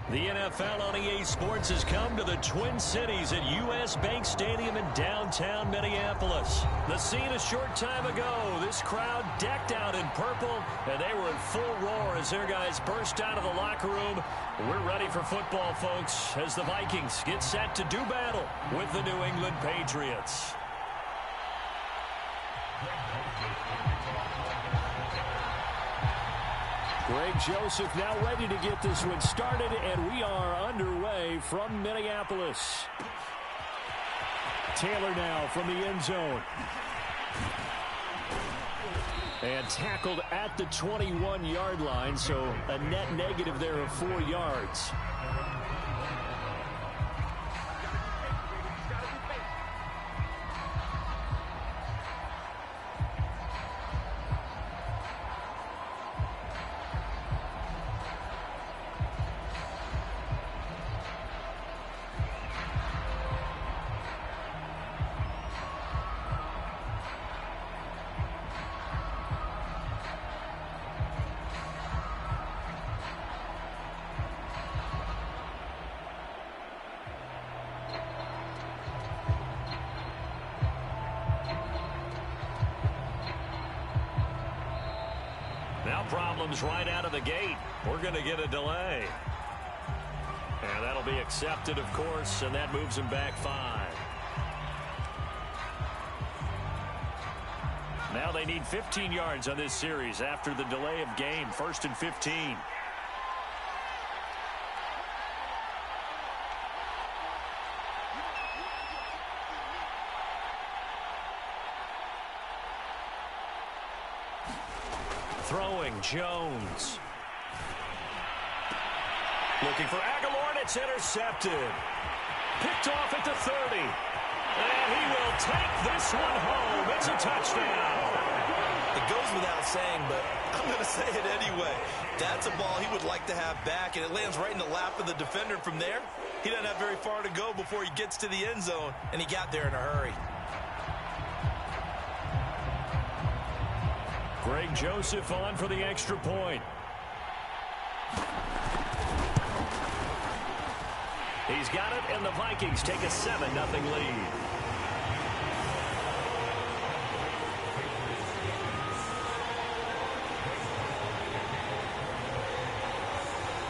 The NFL on EA Sports has come to the Twin Cities at U.S. Bank Stadium in downtown Minneapolis. The scene a short time ago, this crowd decked out in purple, and they were in full roar as their guys burst out of the locker room. We're ready for football, folks, as the Vikings get set to do battle with the New England Patriots. Greg Joseph now ready to get this one started, and we are underway from Minneapolis. Taylor now from the end zone. And tackled at the 21-yard line, so a net negative there of 4 yards. Now problems right out of the gate. We're going to get a delay. And that'll be accepted, of course, and that moves him back 5. Now they need 15 yards on this series after the delay of game. 1st and 15. Throwing, Jones. Looking for Aguilar, and it's intercepted. Picked off at the 30. And he will take this one home. It's a touchdown. It goes without saying, but I'm going to say it anyway. That's a ball he would like to have back, and it lands right in the lap of the defender from there. He doesn't have very far to go before he gets to the end zone, and he got there in a hurry. Greg Joseph on for the extra point. He's got it, and the Vikings take a 7-0 lead.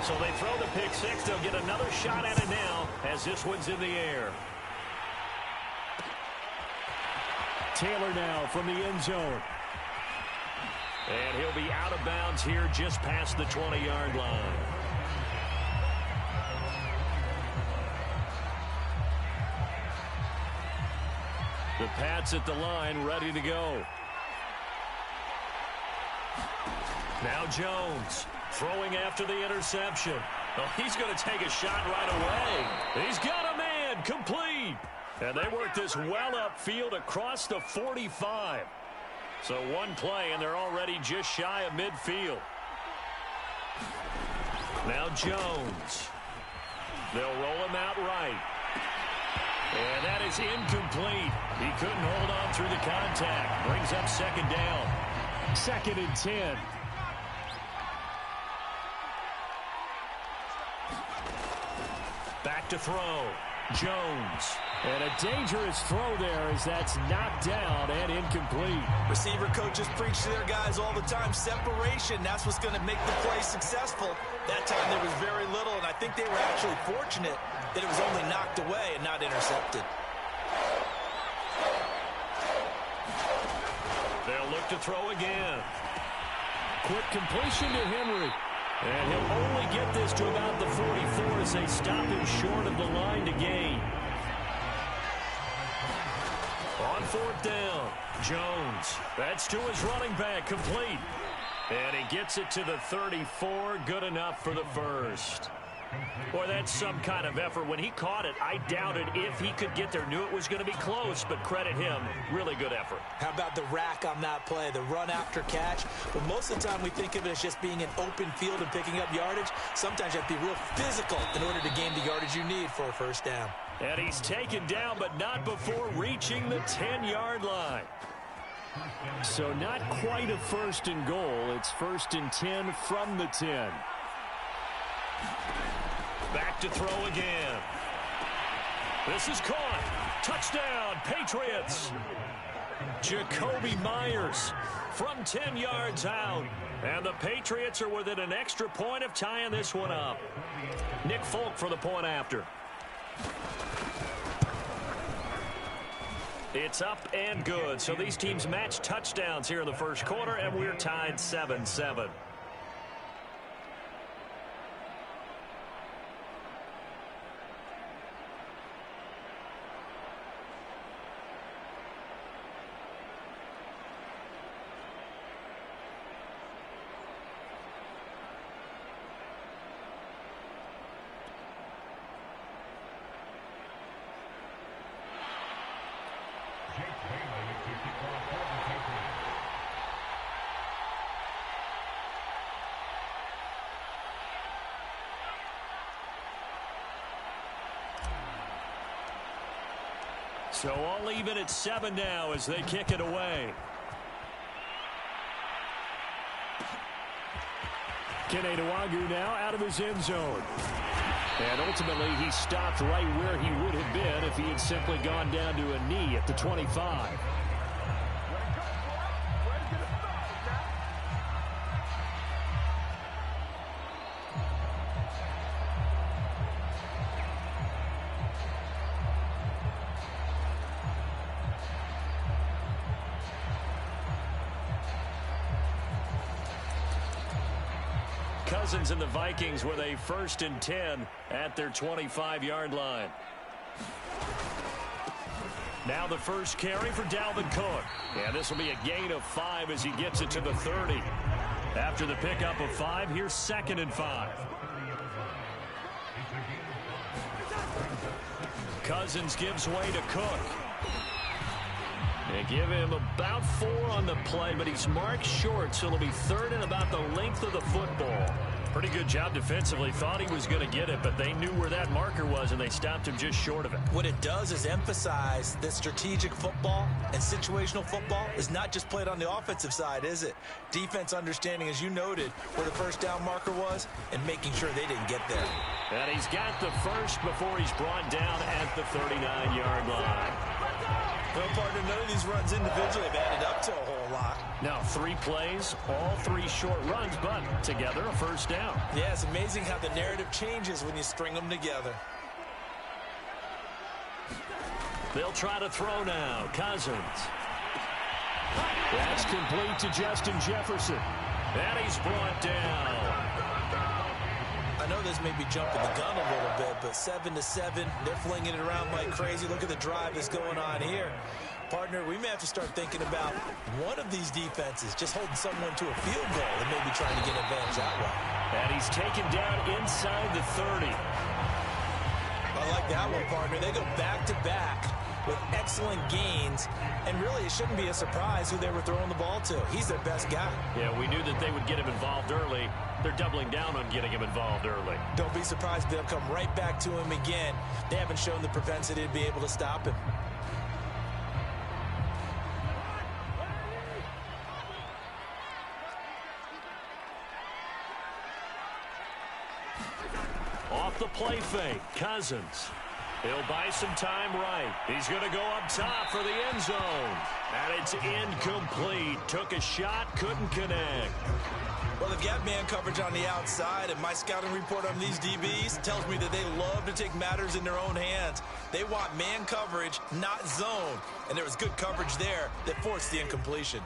So they throw the pick six. They'll get another shot at it now as this one's in the air. Taylor now from the end zone. And he'll be out of bounds here just past the 20-yard line. The Pats at the line, ready to go. Now Jones throwing after the interception. Oh, he's going to take a shot right away. He's got a man, complete. And they work this well upfield across the 45. So one play, and they're already just shy of midfield. Now Jones. They'll roll him out right. And that is incomplete. He couldn't hold on through the contact. Brings up 2nd down. 2nd and 10. Back to throw. Jones. And a dangerous throw there as that's knocked down and incomplete. Receiver coaches preach to their guys all the time. Separation, that's what's going to make the play successful. That time there was very little, and I think they were actually fortunate that it was only knocked away and not intercepted. They'll look to throw again. Quick completion to Henry. And he'll only get this to about the 44 as they stop him short of the line to gain. On 4th down, Jones. That's to his running back, complete. And he gets it to the 34, good enough for the first. Boy, that's some kind of effort. When he caught it, I doubted if he could get there. Knew it was going to be close, but credit him. Really good effort. How about the rack on that play, the run after catch? But most of the time we think of it as just being an open field and picking up yardage. Sometimes you have to be real physical in order to gain the yardage you need for a first down. And he's taken down, but not before reaching the 10-yard line. So not quite a 1st and goal. It's 1st and 10 from the 10. Back to throw again. This is caught. Touchdown, Patriots. Jacoby Myers from 10 yards out. And the Patriots are within an extra point of tying this one up. Nick Folk for the point after. It's up and good. So these teams match touchdowns here in the first quarter, and we're tied 7-7. So all even at 7 now as they kick it away. Keneduagu now out of his end zone. And ultimately he stopped right where he would have been if he had simply gone down to a knee at the 25. Cousins and the Vikings with a 1st and 10 at their 25-yard line. Now the first carry for Dalvin Cook. And this will be a gain of 5 as he gets it to the 30. After the pickup of 5, here's 2nd and 5. Cousins gives way to Cook. They give him about 4 on the play, but he's marked short, so it'll be 3rd and about the length of the football. Pretty good job defensively. Thought he was going to get it, but they knew where that marker was, and they stopped him just short of it. What it does is emphasize that strategic football and situational football is not just played on the offensive side, is it? Defense understanding, as you noted, where the first down marker was and making sure they didn't get there. And he's got the first before he's brought down at the 39-yard line. Well, partner, none of these runs individually have added up to a whole lot. Now 3 plays, all 3 short runs, but together a first down. Yeah, it's amazing how the narrative changes when you string them together. They'll try to throw now. Cousins. That's complete to Justin Jefferson. And he's brought down. I know this may be jumping the gun a little bit, but 7-7, they're flinging it around like crazy. Look at the drive that's going on here. Partner, we may have to start thinking about one of these defenses just holding someone to a field goal and maybe trying to get an advantage that way. And he's taken down inside the 30. I like that one, partner. They go back-to-back with excellent gains, and really it shouldn't be a surprise who they were throwing the ball to. He's their best guy. Yeah, we knew that they would get him involved early. They're doubling down on getting him involved early. Don't be surprised if they'll come right back to him again. They haven't shown the propensity to be able to stop him. Off the play fake, Cousins. He'll buy some time right. He's going to go up top for the end zone. And it's incomplete. Took a shot, couldn't connect. Well, they've got man coverage on the outside, and my scouting report on these DBs tells me that they love to take matters in their own hands. They want man coverage, not zone. And there was good coverage there that forced the incompletion.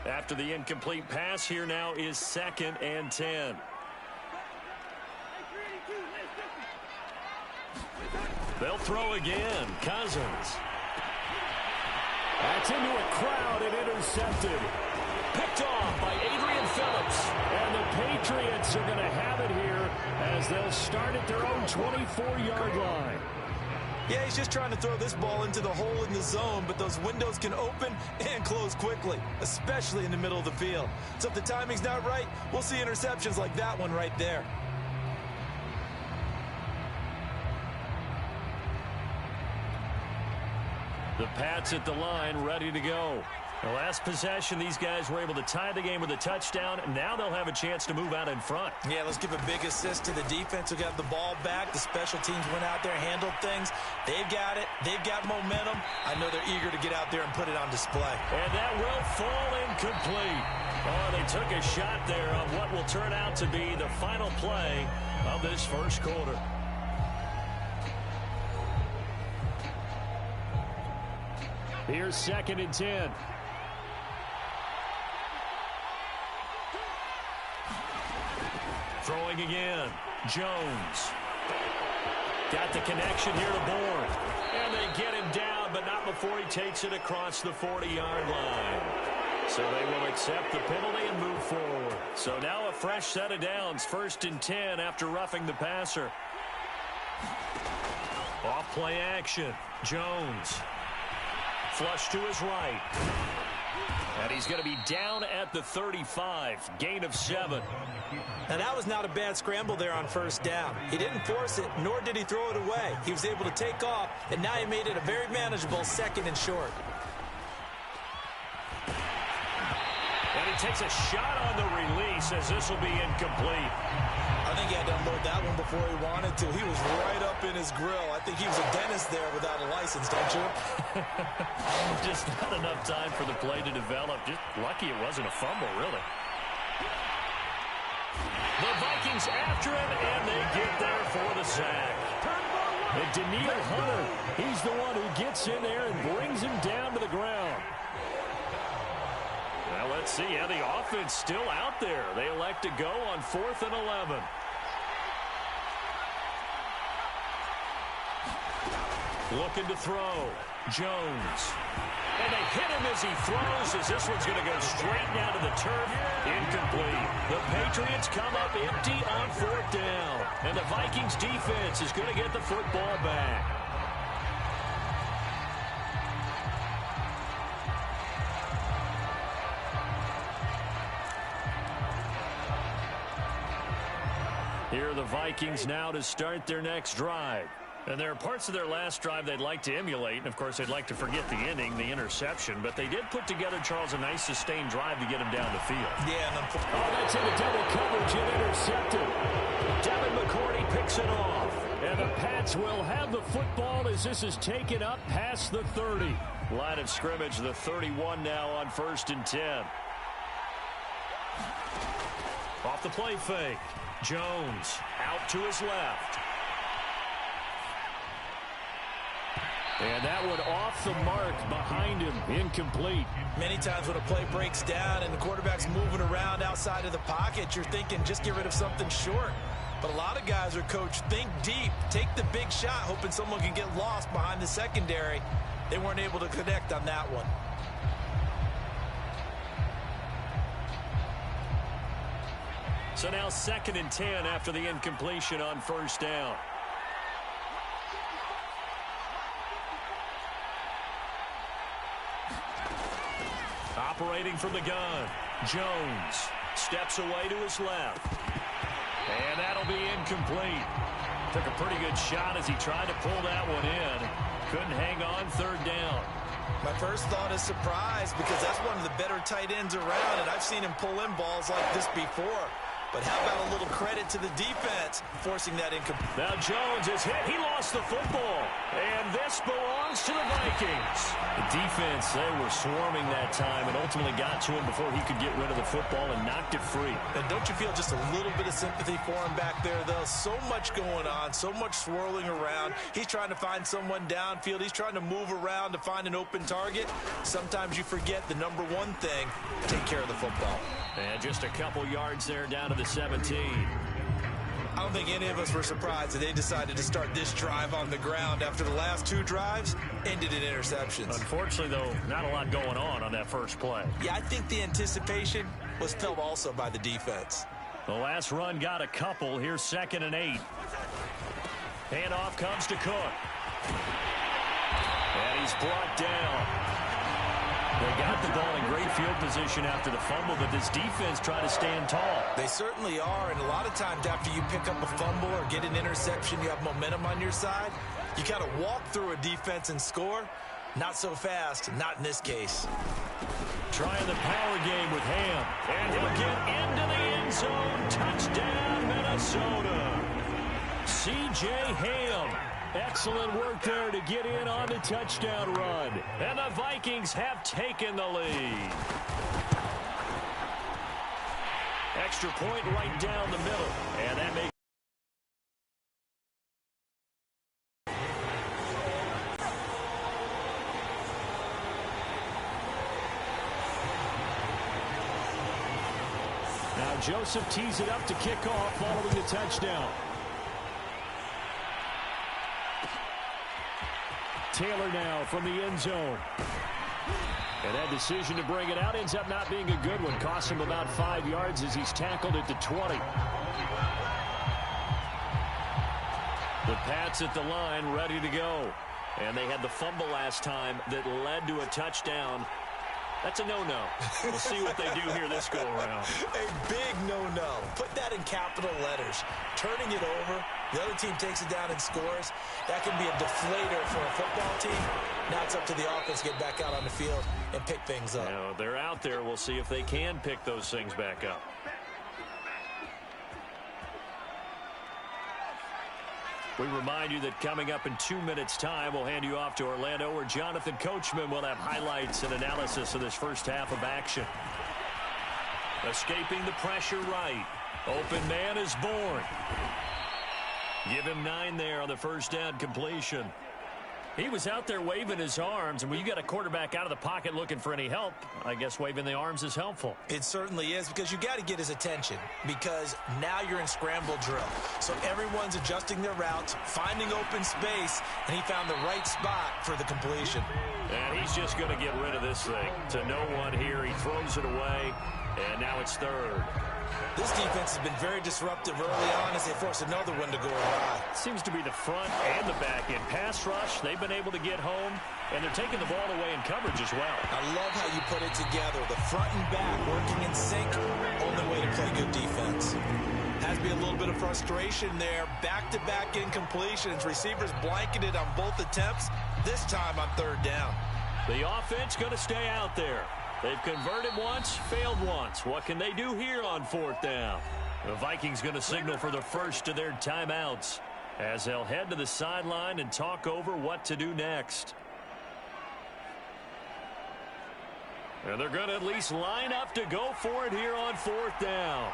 After the incomplete pass, here now is 2nd and 10. They'll throw again. Cousins. That's into a crowd and intercepted. Picked off by Adrian Phillips. And the Patriots are going to have it here as they'll start at their own 24-yard line. Yeah, he's just trying to throw this ball into the hole in the zone, but those windows can open and close quickly, especially in the middle of the field. So if the timing's not right, we'll see interceptions like that one right there. The Pats at the line, ready to go. The last possession, these guys were able to tie the game with a touchdown, and now they'll have a chance to move out in front. Yeah, let's give a big assist to the defense who got the ball back. The special teams went out there, handled things. They've got it. They've got momentum. I know they're eager to get out there and put it on display. And that will fall incomplete. Oh, they took a shot there on what will turn out to be the final play of this first quarter. Here's 2nd and 10. Throwing again. Jones. Got the connection here to Bourne. And they get him down, but not before he takes it across the 40-yard line. So they will accept the penalty and move forward. So now a fresh set of downs. 1st and 10 after roughing the passer. Off play action. Jones. Flush to his right. And he's going to be down at the 35. Gain of 7. Now, that was not a bad scramble there on 1st down. He didn't force it, nor did he throw it away. He was able to take off, and now he made it a very manageable 2nd and short. And he takes a shot on the release as this will be incomplete. I think he had to unload that one before he wanted to. He was right up in his grill. I think he was a dentist there without a license, don't you? Just not enough time for the play to develop. Just lucky it wasn't a fumble, really. The Vikings after him, and they get there for the sack. And Daniil Hunter, he's the one who gets in there and brings him down to the ground. Well, let's see how the offense still out there. They elect to go on 4th and 11. Looking to throw. Jones. And they hit him as he throws, as this one's going to go straight down to the turf. Incomplete. The Patriots come up empty on 4th down. And the Vikings defense is going to get the football back. Here are the Vikings now to start their next drive. And there are parts of their last drive they'd like to emulate. And, of course, they'd like to forget the ending, the interception. But they did put together, Charles, a nice sustained drive to get him down the field. Yeah. Oh, that's into double coverage and intercepted. Devin McCourty picks it off. And the Pats will have the football as this is taken up past the 30. Line of scrimmage, the 31 now on 1st and 10. Off the play fake. Jones out to his left. And that one off the mark behind him. Incomplete. Many times when a play breaks down and the quarterback's moving around outside of the pocket, you're thinking just get rid of something short. But a lot of guys are coached, think deep, take the big shot, hoping someone can get lost behind the secondary. They weren't able to connect on that one. So now 2nd and 10 after the incompletion on 1st down. Operating from the gun. Jones steps away to his left. And that'll be incomplete. Took a pretty good shot as he tried to pull that one in. Couldn't hang on 3rd down. My first thought is surprise because that's one of the better tight ends around, and I've seen him pull in balls like this before. But how about a little credit to the defense forcing that incomplete? Now Jones is hit. He lost the football. And this belongs to the Vikings. The defense, they were swarming that time and ultimately got to him before he could get rid of the football and knocked it free. And don't you feel just a little bit of sympathy for him back there, though? So much going on, so much swirling around. He's trying to find someone downfield. He's trying to move around to find an open target. Sometimes you forget the number one thing, take care of the football. And just a couple yards there down to the 17. I don't think any of us were surprised that they decided to start this drive on the ground after the last 2 drives ended in interceptions. Unfortunately, though, not a lot going on that first play. Yeah, I think the anticipation was felt also by the defense. The last run got a couple. Here's 2nd and 8. Handoff comes to Cook. And he's brought down. They got the ball in great field position after the fumble, but this defense tried to stand tall. They certainly are, and a lot of times after you pick up a fumble or get an interception, you have momentum on your side. You kind of walk through a defense and score. Not so fast, not in this case. Trying the power game with Ham. And he'll get into the end zone. Touchdown, Minnesota. C.J. Ham. Excellent work there to get in on the touchdown run. And the Vikings have taken the lead. Extra point right down the middle. And that makes now Joseph tees it up to kick off following the touchdown. Taylor now from the end zone. And that decision to bring it out ends up not being a good one. Cost him about 5 yards as he's tackled at the 20. The Pats at the line ready to go. And they had the fumble last time that led to a touchdown. That's a no-no. We'll see what they do here this go-around. A big no-no. Put that in capital letters. Turning it over, the other team takes it down and scores. That can be a deflator for a football team. Now it's up to the offense to get back out on the field and pick things up. Now, they're out there. We'll see if they can pick those things back up. We remind you that coming up in 2 minutes' time, we'll hand you off to Orlando, where Jonathan Coachman will have highlights and analysis of this first half of action. Escaping the pressure right. Open man is born. Give him 9 there on the first down completion. He was out there waving his arms, and when you got a quarterback out of the pocket looking for any help, I guess waving the arms is helpful. It certainly is, because you got to get his attention, because now you're in scramble drill. So everyone's adjusting their routes, finding open space, and he found the right spot for the completion. And he's just going to get rid of this thing. To no one here, he throws it away, and now it's third. This defense has been very disruptive early on as they force another one to go awry. Seems to be the front and the back end. Pass rush, they've been able to get home, and they're taking the ball away in coverage as well. I love how you put it together. The front and back working in sync. Only way to play good defense. Has to be a little bit of frustration there. Back-to-back incompletions. Receivers blanketed on both attempts. This time on third down. The offense going to stay out there. They've converted once, failed once. What can they do here on fourth down? The Vikings going to signal for the first of their timeouts as they'll head to the sideline and talk over what to do next. And they're going to at least line up to go for it here on fourth down.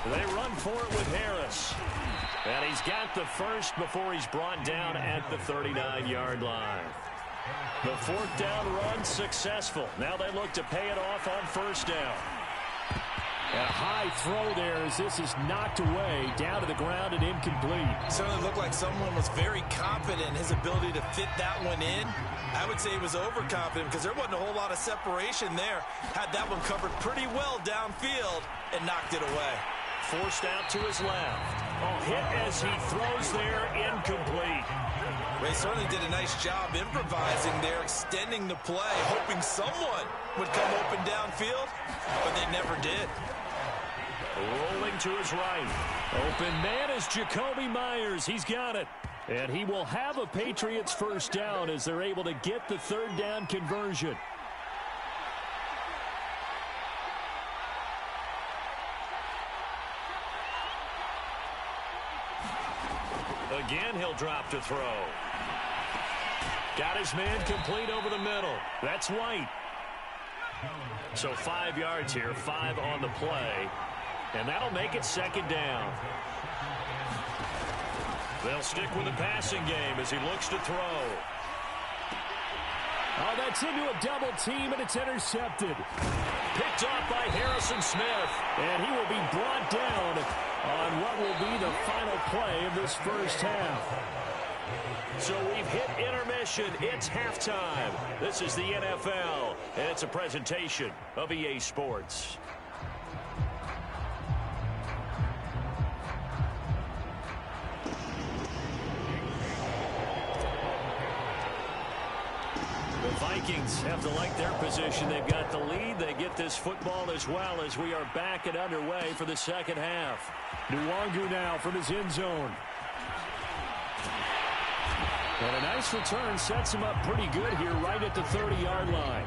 They run for it with Harris. And he's got the first before he's brought down at the 39-yard line. The fourth down run successful. Now they look to pay it off on first down. A high throw there as this is knocked away down to the ground and incomplete. Certainly looked like someone was very confident in his ability to fit that one in. I would say he was overconfident because there wasn't a whole lot of separation there. Had that one covered pretty well downfield and knocked it away. Forced out to his left. Oh, hit as he throws there, incomplete. Ray certainly did a nice job improvising there, extending the play, hoping someone would come open downfield, but they never did. Rolling to his right. Open man is Jacoby Myers. He's got it. And he will have a Patriots first down as they're able to get the third down conversion. Again, he'll drop to throw. Got his man complete over the middle. That's White. So 5 yards here, 5 on the play. And that'll make it second down. They'll stick with the passing game as he looks to throw. Oh, that's into a double team, and it's intercepted. Picked off by Harrison Smith. And he will be brought down on what will be the final play of this first half. So we've hit intermission. It's halftime. This is the NFL, and it's a presentation of EA Sports. The Vikings have to like their position. They've got the lead. They get this football as well as we are back and underway for the second half. Nwangu now from his end zone. And a nice return sets him up pretty good here right at the 30-yard line.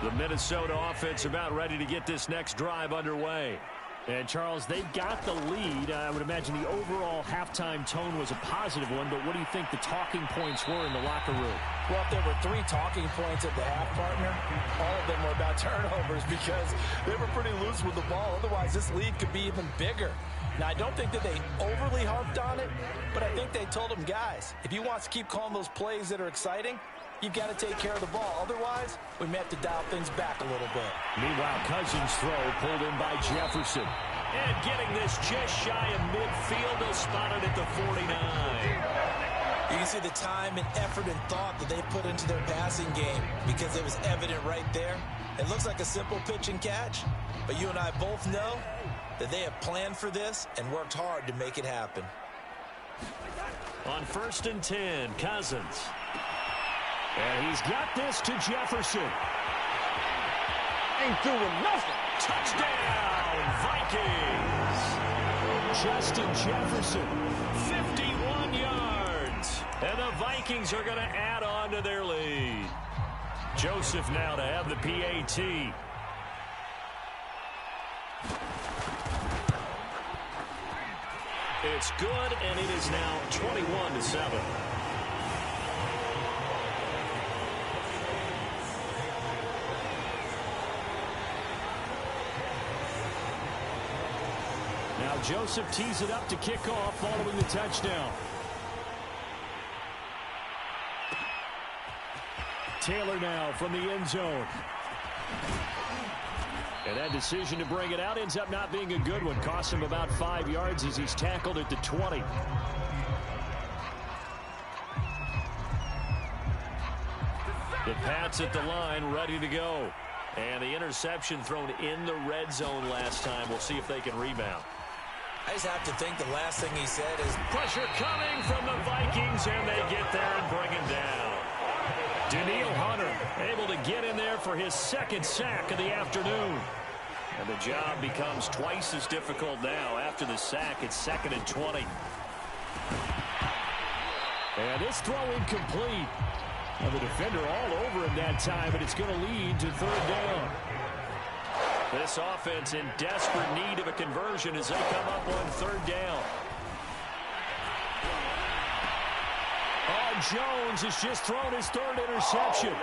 The Minnesota offense about ready to get this next drive underway. And, Charles, they've got the lead. I would imagine the overall halftime tone was a positive one, but what do you think the talking points were in the locker room? Well, if there were 3 talking points at the half, partner, all of them were about turnovers because they were pretty loose with the ball. Otherwise, this lead could be even bigger. Now, I don't think that they overly harped on it, but I think they told them, guys, if you want to keep calling those plays that are exciting, you've got to take care of the ball. Otherwise, we may have to dial things back a little bit. Meanwhile, Cousins' throw pulled in by Jefferson. And getting this just shy of midfield, they'll spot it at the 49. You can see the time and effort and thought that they put into their passing game because it was evident right there. It looks like a simple pitch and catch, but you and I both know that they have planned for this and worked hard to make it happen. On 1st and 10, Cousins. And he's got this to Jefferson. Ain't doing nothing. Touchdown, Vikings. Justin Jefferson, 51 yards. And the Vikings are going to add on to their lead. Joseph now to have the PAT. It's good, and it is now 21-7. Now Joseph tees it up to kick off following the touchdown. Taylor now from the end zone. And that decision to bring it out ends up not being a good one. Costs him about 5 yards as he's tackled at the 20. The Pats at the line, ready to go. And the interception thrown in the red zone last time. We'll see if they can rebound. I just have to think the last thing he said is pressure coming from the Vikings, and they get there and bring him down. Daniil Hunter able to get in there for his 2nd sack of the afternoon. And the job becomes twice as difficult now. After the sack, it's 2nd and 20. And this throw incomplete. Now the defender all over him that time, but it's going to lead to 3rd down. This offense in desperate need of a conversion as they come up on 3rd down. Oh, Jones has just thrown his 3rd interception.